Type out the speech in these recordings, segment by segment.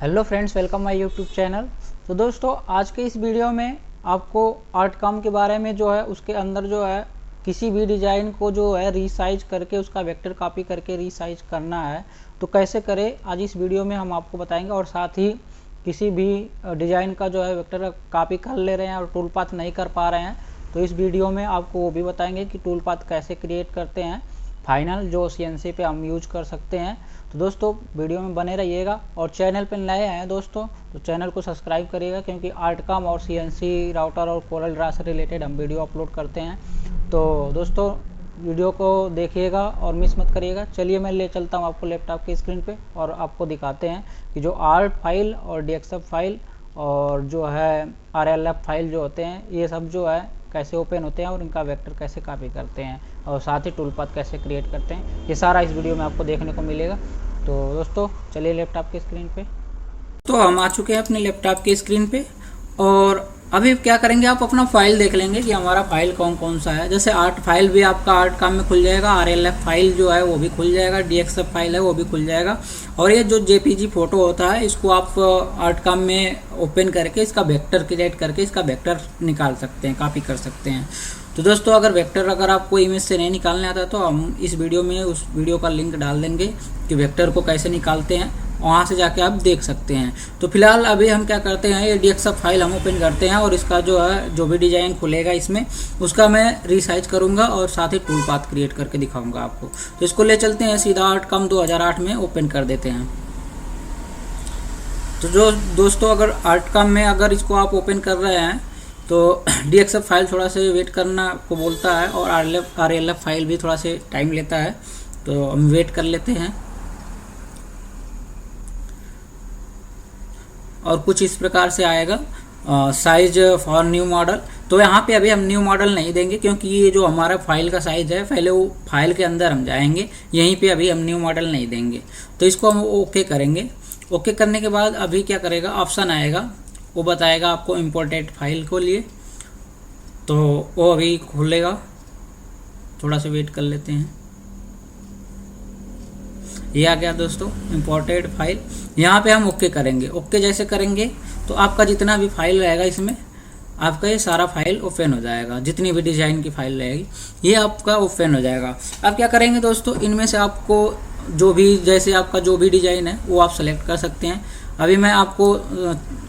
Hello friends, welcome my YouTube channel. तो दोस्तों, आज के इस वीडियो में आपको आर्टकॉम के बारे में जो है उसके अंदर जो है किसी भी डिज़ाइन को जो है रीसाइज करके उसका वेक्टर कॉपी करके रीसाइज करना है तो कैसे करें, आज इस वीडियो में हम आपको बताएंगे। और साथ ही किसी भी डिज़ाइन का जो है वेक्टर कॉपी कर ले रहे हैं और टूल पाथ नहीं कर पा रहे हैं तो इस वीडियो में आपको वो भी बताएंगे कि टूल पाथ कैसे क्रिएट करते हैं फाइनल, जो CNC पे हम यूज कर सकते हैं। तो दोस्तों, वीडियो में बने रहिएगा और चैनल पर नए हैं दोस्तों तो चैनल को सब्सक्राइब करिएगा, क्योंकि आर्टकॉम और CNC राउटर और कोरल ड्रा से रिलेटेड हम वीडियो अपलोड करते हैं। तो दोस्तों, वीडियो को देखिएगा और मिस मत करिएगा। चलिए मैं ले चलता हूँ आपको लैपटॉप की स्क्रीन पे और आपको दिखाते हैं कि जो आर्ट फाइल और DXF फाइल और जो है RLF फाइल जो होते हैं ये सब जो है कैसे ओपन होते हैं और इनका वेक्टर कैसे कॉपी करते हैं और साथ ही टूल पाथ कैसे क्रिएट करते हैं, ये सारा इस वीडियो में आपको देखने को मिलेगा। तो दोस्तों, चलिए लैपटॉप की स्क्रीन पे। तो हम आ चुके हैं अपने लैपटॉप की स्क्रीन पे और अभी क्या करेंगे, आप अपना फाइल देख लेंगे कि हमारा फाइल कौन कौन सा है। जैसे आर्ट फाइल भी आपका आर्टकॉम में खुल जाएगा, RLF फाइल जो है वो भी खुल जाएगा, DXF फाइल है वो भी खुल जाएगा। और ये जो JPG फोटो होता है इसको आप आर्टकॉम में ओपन करके इसका वेक्टर क्रिएट करके इसका वेक्टर निकाल सकते हैं, कॉपी कर सकते हैं। तो दोस्तों, अगर आपको इमेज से नहीं निकालने आता तो हम इस वीडियो में उस वीडियो का लिंक डाल देंगे कि वेक्टर को कैसे निकालते हैं, वहाँ से जाके आप देख सकते हैं। तो फिलहाल अभी हम क्या करते हैं, ये DXF फाइल हम ओपन करते हैं और इसका जो है जो भी डिज़ाइन खुलेगा इसमें उसका मैं रिसाइज करूँगा और साथ ही टूल पाथ क्रिएट करके दिखाऊँगा आपको। तो इसको ले चलते हैं सीधा आर्टकॉम 2008 में ओपन कर देते हैं। तो जो दोस्तों, अगर आर्टकॉम में अगर इसको आप ओपन कर रहे हैं तो DXF फाइल थोड़ा से वेट करना को बोलता है और RLF फाइल भी थोड़ा से टाइम लेता है, तो हम वेट कर लेते हैं। और कुछ इस प्रकार से आएगा साइज फॉर न्यू मॉडल। तो यहाँ पे अभी हम न्यू मॉडल नहीं देंगे, क्योंकि ये जो हमारा फाइल का साइज है पहले वो फाइल के अंदर हम जाएंगे, यहीं पे अभी हम न्यू मॉडल नहीं देंगे। तो इसको हम ओके करेंगे। ओके करने के बाद अभी क्या करेगा, ऑप्शन आएगा, वो बताएगा आपको इम्पोर्टेड फाइल को लिए, तो वो अभी खुलेगा। थोड़ा सा वेट कर लेते हैं। ये आ गया दोस्तों इम्पोर्टेड फाइल। यहाँ पे हम ओके करेंगे। ओके जैसे करेंगे तो आपका जितना भी फाइल रहेगा इसमें आपका ये सारा फाइल ओपन हो जाएगा, जितनी भी डिज़ाइन की फाइल रहेगी ये आपका ओपन हो जाएगा। अब क्या करेंगे दोस्तों, इनमें से आपको जो भी, जैसे आपका जो भी डिज़ाइन है वो आप सेलेक्ट कर सकते हैं। अभी मैं आपको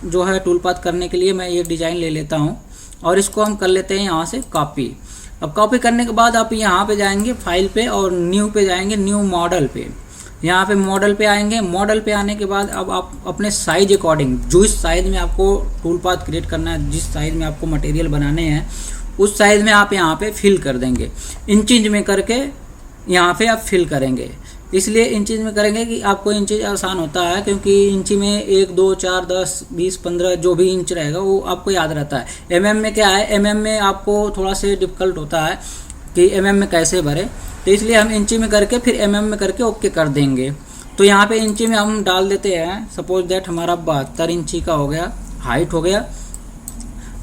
जो है टूल पाथ करने के लिए मैं ये डिज़ाइन ले लेता हूँ और इसको हम कर लेते हैं यहाँ से कॉपी। अब कॉपी करने के बाद आप यहाँ पे जाएंगे फाइल पे और न्यू पे जाएंगे, न्यू मॉडल पे। यहाँ पे मॉडल पे आएंगे। मॉडल पे आने के बाद अब आप अपने साइज अकॉर्डिंग, जो इस साइज में आपको टूल पाथ क्रिएट करना है, जिस साइज में आपको मटेरियल बनाने हैं उस साइज में आप यहाँ पे फिल कर देंगे। इंच में करके यहाँ पे आप फिल करेंगे। इसलिए इंचेज में करेंगे कि आपको इंचेज आसान होता है, क्योंकि इंची में 1, 2, 4, 10, 20, 15 जो भी इंच रहेगा वो आपको याद रहता है। MM में क्या है, MM में आपको थोड़ा से डिफिकल्ट होता है कि MM में कैसे भरे, तो इसलिए हम इंची में करके फिर MM में करके ओके कर देंगे। तो यहाँ पे इंची में हम डाल देते हैं, सपोज दैट हमारा 72 इंची का हो गया, हाइट हो गया,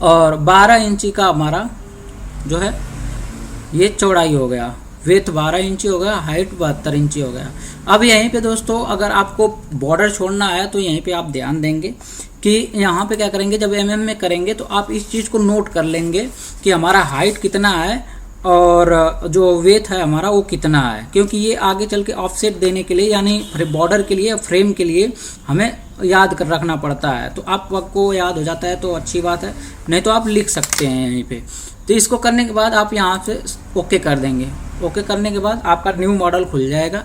और 12 इंची का हमारा जो है ये चौड़ाई हो गया, विड्थ 12 इंची हो गया, हाइट 72 इंची हो गया। अब यहीं पे दोस्तों, अगर आपको बॉर्डर छोड़ना है तो यहीं पे आप ध्यान देंगे कि यहाँ पे क्या करेंगे, जब MM में करेंगे तो आप इस चीज़ को नोट कर लेंगे कि हमारा हाइट कितना है और जो वेथ है हमारा वो कितना है, क्योंकि ये आगे चल के ऑफसेट देने के लिए, यानी बॉर्डर के लिए, फ्रेम के लिए हमें याद कर रखना पड़ता है। तो आपको याद हो जाता है तो अच्छी बात है, नहीं तो आप लिख सकते हैं यहीं पे। तो इसको करने के बाद आप यहाँ से ओके कर देंगे। ओके करने के बाद आपका न्यू मॉडल खुल जाएगा,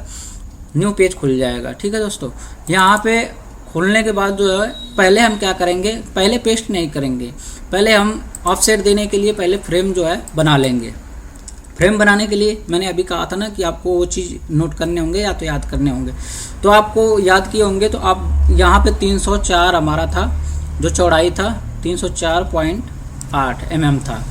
न्यू पेज खुल जाएगा। ठीक है दोस्तों, यहाँ पे खुलने के बाद जो है पहले हम क्या करेंगे, पहले पेस्ट नहीं करेंगे, पहले हम ऑफसेट देने के लिए पहले फ्रेम जो है बना लेंगे। फ्रेम बनाने के लिए मैंने अभी कहा था ना कि आपको वो चीज़ नोट करने होंगे या तो याद करने होंगे। तो आपको याद किए होंगे तो आप यहाँ पे 304 हमारा था, जो चौड़ाई था 304.8 mm था,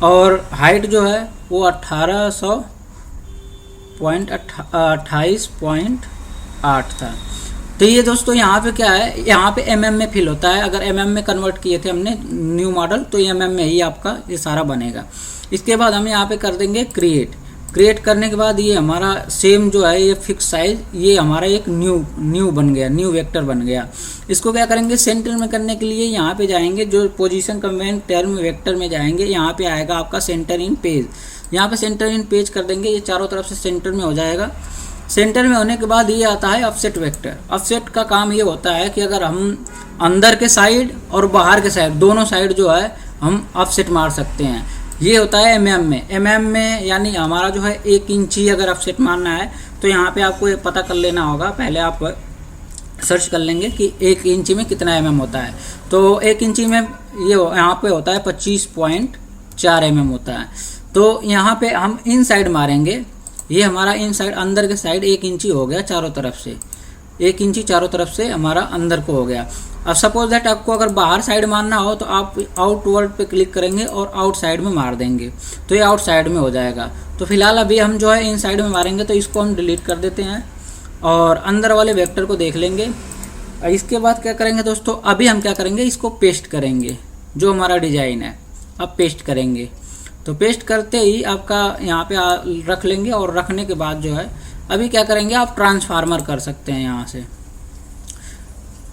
और हाइट जो है वो 1828.8 था। तो ये दोस्तों यहाँ पे क्या है, यहाँ पे MM में फिल होता है। अगर MM में कन्वर्ट किए थे हमने न्यू मॉडल तो MM में ही आपका ये सारा बनेगा। इसके बाद हम यहाँ पे कर देंगे क्रिएट। क्रिएट करने के बाद ये हमारा सेम जो है ये फिक्स साइज, ये हमारा एक न्यू बन गया, न्यू वेक्टर बन गया। इसको क्या करेंगे, सेंटर में करने के लिए यहाँ पे जाएंगे, जो पोजीशन कमेंट टर्म वेक्टर में जाएंगे, यहाँ पे आएगा आपका सेंटर इन पेज, यहाँ पे सेंटर इन पेज कर देंगे, ये चारों तरफ से सेंटर में हो जाएगा। सेंटर में होने के बाद ये आता है ऑफसेट वेक्टर। ऑफसेट का काम ये होता है कि अगर हम अंदर के साइड और बाहर के साइड दोनों साइड जो है हम ऑफसेट मार सकते हैं। ये होता है एमएम में, यानी हमारा जो है 1 इंची अगर ऑफसेट मारना है तो यहाँ पे आपको ये पता कर लेना होगा, पहले आप सर्च कर लेंगे कि 1 इंची में कितना एमएम होता है। तो 1 इंची में ये यहाँ पे होता है 25.4 एमएम होता है। तो यहाँ पे हम इन साइड मारेंगे, ये हमारा इन साइड अंदर के साइड 1 इंची हो गया चारों तरफ से, 1 इंची चारों तरफ से हमारा अंदर को हो गया। अब सपोज दैट आपको अगर बाहर साइड मारना हो तो आप आउटवर्ड पे क्लिक करेंगे और आउट साइड में मार देंगे, तो ये आउट साइड में हो जाएगा। तो फिलहाल अभी हम जो है इन साइड में मारेंगे, तो इसको हम डिलीट कर देते हैं और अंदर वाले वेक्टर को देख लेंगे। इसके बाद क्या करेंगे दोस्तों, अभी हम क्या करेंगे, इसको पेस्ट करेंगे, जो हमारा डिजाइन है अब पेस्ट करेंगे। तो पेस्ट करते ही आपका यहाँ पे रख लेंगे और रखने के बाद जो है अभी क्या करेंगे, आप ट्रांसफार्मर कर सकते हैं यहाँ से।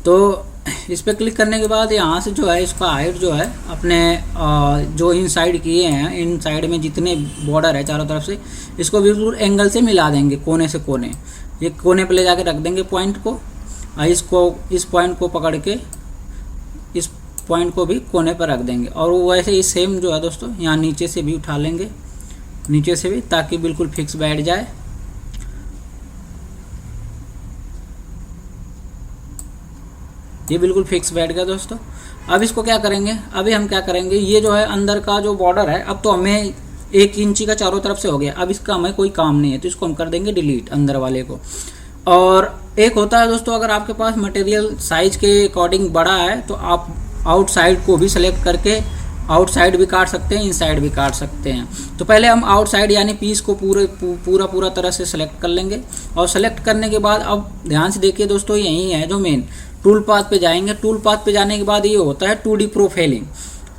तो इस पर क्लिक करने के बाद यहाँ से जो है इसका हाइट जो है अपने जो इन साइड किए हैं, इन साइड में जितने बॉर्डर है चारों तरफ से, इसको बिल्कुल एंगल से मिला देंगे, कोने से कोने, ये कोने पे ले जाके रख देंगे पॉइंट को। इस पॉइंट को पकड़ के इस पॉइंट को भी कोने पर रख देंगे। और वो वैसे ही सेम जो है दोस्तों यहाँ नीचे से भी उठा लेंगे, नीचे से भी, ताकि बिल्कुल फिक्स बैठ जाए। ये बिल्कुल फिक्स बैठ गया दोस्तों। अब इसको क्या करेंगे, अभी हम क्या करेंगे, ये जो है अंदर का जो बॉर्डर है अब तो हमें 1 इंची का चारों तरफ से हो गया, अब इसका हमें कोई काम नहीं है, तो इसको हम कर देंगे डिलीट अंदर वाले को। और एक होता है दोस्तों, अगर आपके पास मटेरियल साइज के अकॉर्डिंग बड़ा है तो आप आउटसाइड को भी सेलेक्ट करके आउटसाइड भी काट सकते हैं, इनसाइड भी काट सकते हैं। तो पहले हम आउटसाइड यानी पीस को पूरा तरह से सेलेक्ट कर लेंगे। और सेलेक्ट करने के बाद अब ध्यान से देखिए दोस्तों, यही है जो मेन टूल पाथ पे जाएंगे। टूल पाथ पे जाने के बाद ये होता है 2D प्रोफाइलिंग,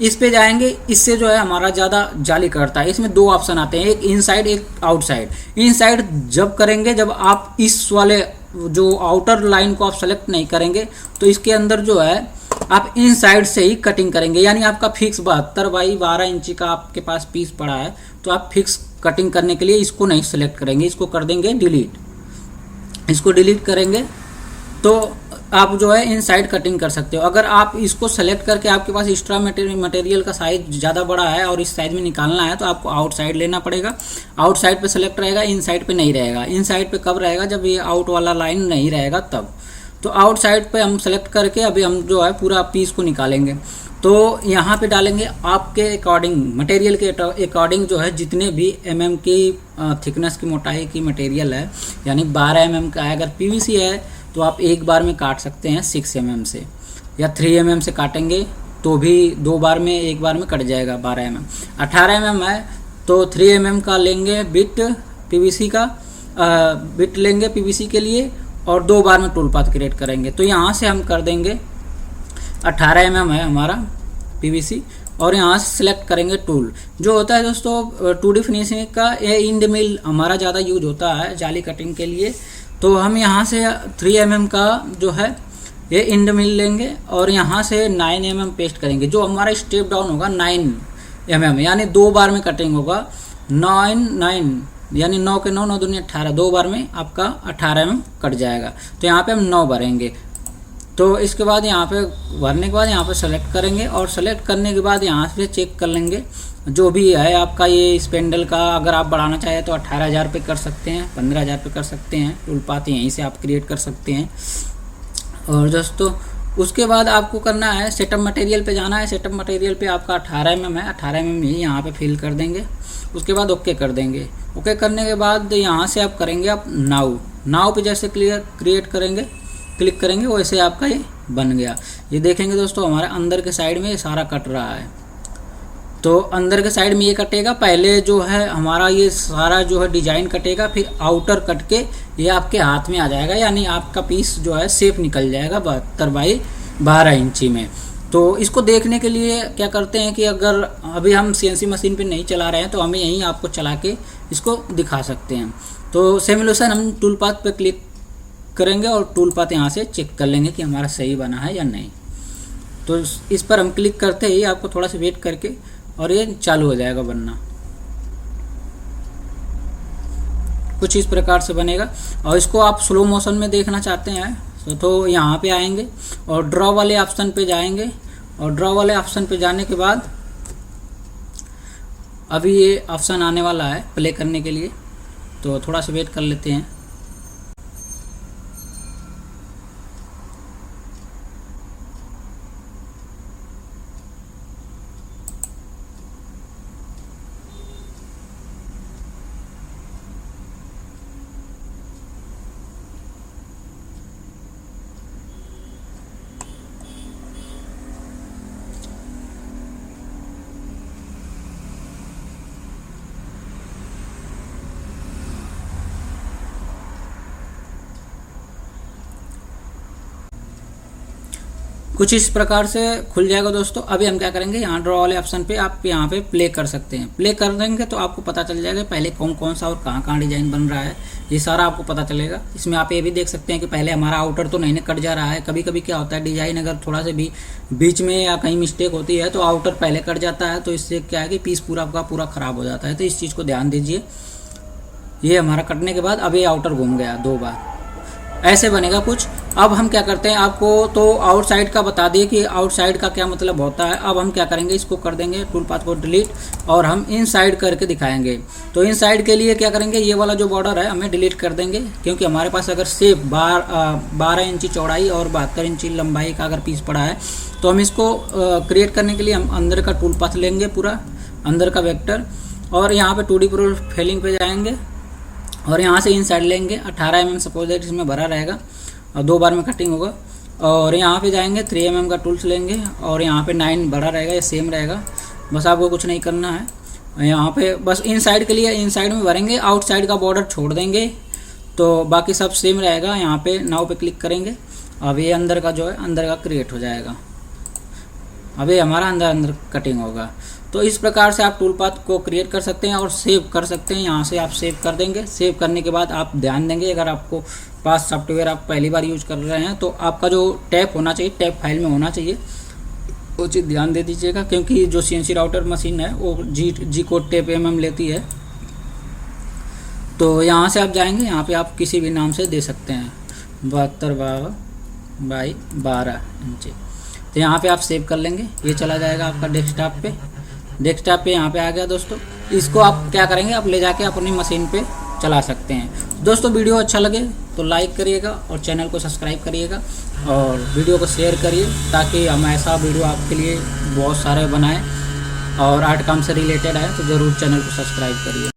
इस पे जाएंगे। इससे जो है हमारा ज़्यादा जाली करता है। इसमें 2 ऑप्शन आते हैं, एक इनसाइड एक आउटसाइड। इनसाइड जब करेंगे जब आप इस वाले जो आउटर लाइन को आप सेलेक्ट नहीं करेंगे, तो इसके अंदर जो है आप इनसाइड से ही कटिंग करेंगे, यानी आपका फिक्स 72 बाई 12 इंची का आपके पास पीस पड़ा है, तो आप फिक्स कटिंग करने के लिए इसको नहीं सेलेक्ट करेंगे, इसको कर देंगे डिलीट। इसको डिलीट करेंगे तो आप जो है इनसाइड कटिंग कर सकते हो। अगर आप इसको सेलेक्ट करके आपके पास एक्स्ट्रा मटेरियल का साइज ज़्यादा बड़ा है और इस साइज में निकालना है, तो आपको आउटसाइड लेना पड़ेगा। आउटसाइड पे सेलेक्ट रहेगा, इनसाइड पे नहीं रहेगा। इनसाइड पे कब रहेगा, जब ये आउट वाला लाइन नहीं रहेगा तब। तो आउटसाइड पे हम सेलेक्ट करके अभी हम जो है पूरा पीस को निकालेंगे। तो यहाँ पे डालेंगे आपके अकॉर्डिंग, मटेरियल के अकॉर्डिंग जो है जितने भी mm की थिकनेस की मोटाई की मटेरियल है, यानी 12 mm का है। अगर PVC है तो आप एक बार में काट सकते हैं 6 mm से, या 3 mm से काटेंगे तो भी 2 बार में, एक बार में कट जाएगा 12 mm। 18 mm है तो 3 mm का लेंगे बिट PVC का, बिट लेंगे PVC के लिए, और 2 बार में टूल पाथ क्रिएट करेंगे। तो यहाँ से हम कर देंगे 18 mm है हमारा PVC, और यहाँ से सिलेक्ट करेंगे टूल। जो होता है दोस्तों 2D फिनिशिंग का, ये इंड मिल हमारा ज़्यादा यूज होता है जाली कटिंग के लिए। तो हम यहाँ से 3 mm का जो है ये इंड मिल लेंगे और यहाँ से 9 mm पेस्ट करेंगे। जो हमारा स्टेप डाउन होगा 9 mm, यानी 2 बार में कटिंग होगा। 9 यानी 9 के 9 9 दूनी 18, 2 बार में आपका 18 mm कट जाएगा। तो यहाँ पे हम 9 भरेंगे। तो इसके बाद यहाँ पे भरने के बाद यहाँ पे सेलेक्ट करेंगे, और सेलेक्ट करने के बाद यहाँ से चेक कर लेंगे जो भी है आपका ये स्पेंडल का। अगर आप बढ़ाना चाहें तो 18,000 पे कर सकते हैं, 15,000 पे कर सकते हैं। टूल पाथ यहीं से आप क्रिएट कर सकते हैं। और दोस्तों उसके बाद आपको करना है सेटअप मटेरियल पे जाना है। सेटअप मटेरियल पे आपका 18 mm है, 18 mm ही यहाँ पे फिल कर देंगे। उसके बाद ओके कर देंगे। ओके करने के बाद यहाँ से आप करेंगे आप नाउ पे जैसे क्रिएट करेंगे, क्लिक करेंगे, वैसे आपका ये बन गया। ये देखेंगे दोस्तों हमारे अंदर के साइड में ये सारा कट रहा है। तो अंदर के साइड में ये कटेगा, पहले जो है हमारा ये सारा जो है डिजाइन कटेगा, फिर आउटर कट के ये आपके हाथ में आ जाएगा, यानी आपका पीस जो है शेप निकल जाएगा 72 बाई 12 इंची में। तो इसको देखने के लिए क्या करते हैं कि अगर अभी हम CNC मशीन पे नहीं चला रहे हैं तो हमें यहीं आपको चला के इसको दिखा सकते हैं। तो सिमुलेशन हम टूल पाथ पे क्लिक करेंगे और टूल पाथ यहाँ से चेक कर लेंगे कि हमारा सही बना है या नहीं। तो इस पर हम क्लिक करते ही आपको थोड़ा सा वेट करके और ये चालू हो जाएगा बनना। कुछ इस प्रकार से बनेगा। और इसको आप स्लो मोशन में देखना चाहते हैं तो यहाँ पे आएंगे और ड्रॉ वाले ऑप्शन पे जाएंगे, और ड्रॉ वाले ऑप्शन पे जाने के बाद अभी ये ऑप्शन आने वाला है प्ले करने के लिए, तो थोड़ा सा वेट कर लेते हैं। कुछ इस प्रकार से खुल जाएगा दोस्तों। अभी हम क्या करेंगे, यहाँ ड्रॉ वाले ऑप्शन पे आप यहाँ पे प्ले कर सकते हैं। प्ले कर देंगे तो आपको पता चल जाएगा पहले कौन कौन सा और कहाँ कहाँ डिजाइन बन रहा है, ये सारा आपको पता चलेगा। इसमें आप ये भी देख सकते हैं कि पहले हमारा आउटर तो नहीं कट जा रहा है। कभी कभी क्या होता है, डिजाइन अगर थोड़ा सा भी बीच में या कहीं मिस्टेक होती है तो आउटर पहले कट जाता है, तो इससे क्या है कि पीस पूरा आपका पूरा खराब हो जाता है। तो इस चीज़ को ध्यान दीजिए। ये हमारा कटने के बाद अब ये आउटर घूम गया 2 बार, ऐसे बनेगा कुछ। अब हम क्या करते हैं, आपको तो आउटसाइड का बता दिए कि आउटसाइड का क्या मतलब होता है। अब हम क्या करेंगे, इसको कर देंगे टूल पाथ को डिलीट और हम इनसाइड करके दिखाएंगे। तो इनसाइड के लिए क्या करेंगे, ये वाला जो बॉर्डर है हमें डिलीट कर देंगे, क्योंकि हमारे पास अगर सिर्फ 12 इंची चौड़ाई और 72 इंची लंबाई का अगर पीस पड़ा है तो हम इसको क्रिएट करने के लिए हम अंदर का टूल पाथ लेंगे, पूरा अंदर का वेक्टर, और यहाँ पे 2D प्रोफाइलिंग पे जाएंगे और यहाँ से इनसाइड लेंगे। 18 mm सपोज दैट इसमें भरा रहेगा और 2 बार में कटिंग होगा। और यहाँ पे जाएंगे 3 mm का टूल्स लेंगे और यहाँ पे 9 भरा रहेगा, ये सेम रहेगा। बस आपको कुछ नहीं करना है। यहाँ पे बस इनसाइड के लिए इनसाइड में भरेंगे, आउटसाइड का बॉर्डर छोड़ देंगे, तो बाकी सब सेम रहेगा। यहाँ पे नाउ पे क्लिक करेंगे, अब ये अंदर का जो है अंदर का क्रिएट हो जाएगा। अब ये हमारा अंदर कटिंग होगा। तो इस प्रकार से आप टूल पाथ को क्रिएट कर सकते हैं और सेव कर सकते हैं। यहाँ से आप सेव कर देंगे। सेव करने के बाद आप ध्यान देंगे, अगर आपको पास सॉफ्टवेयर आप पहली बार यूज कर रहे हैं तो आपका जो टैप होना चाहिए, टैप फाइल में होना चाहिए, वो चीज़ ध्यान दे दीजिएगा, क्योंकि जो CNC राउटर मशीन है वो जी कोड टैप mm लेती है। तो यहाँ से आप जाएंगे, यहाँ पे आप किसी भी नाम से दे सकते हैं, 72 बाई 12 इंची। तो यहाँ पे आप सेव कर लेंगे, ये चला जाएगा आपका डेस्कटॉप पे। डेस्कटॉप पे यहाँ पे आ गया दोस्तों। इसको आप क्या करेंगे, आप ले जाके अपनी मशीन पे चला सकते हैं। दोस्तों वीडियो अच्छा लगे तो लाइक करिएगा और चैनल को सब्सक्राइब करिएगा और वीडियो को शेयर करिए, ताकि हम ऐसा वीडियो आपके लिए बहुत सारे बनाएं। और आर्ट काम से रिलेटेड है तो ज़रूर चैनल को सब्सक्राइब करिए।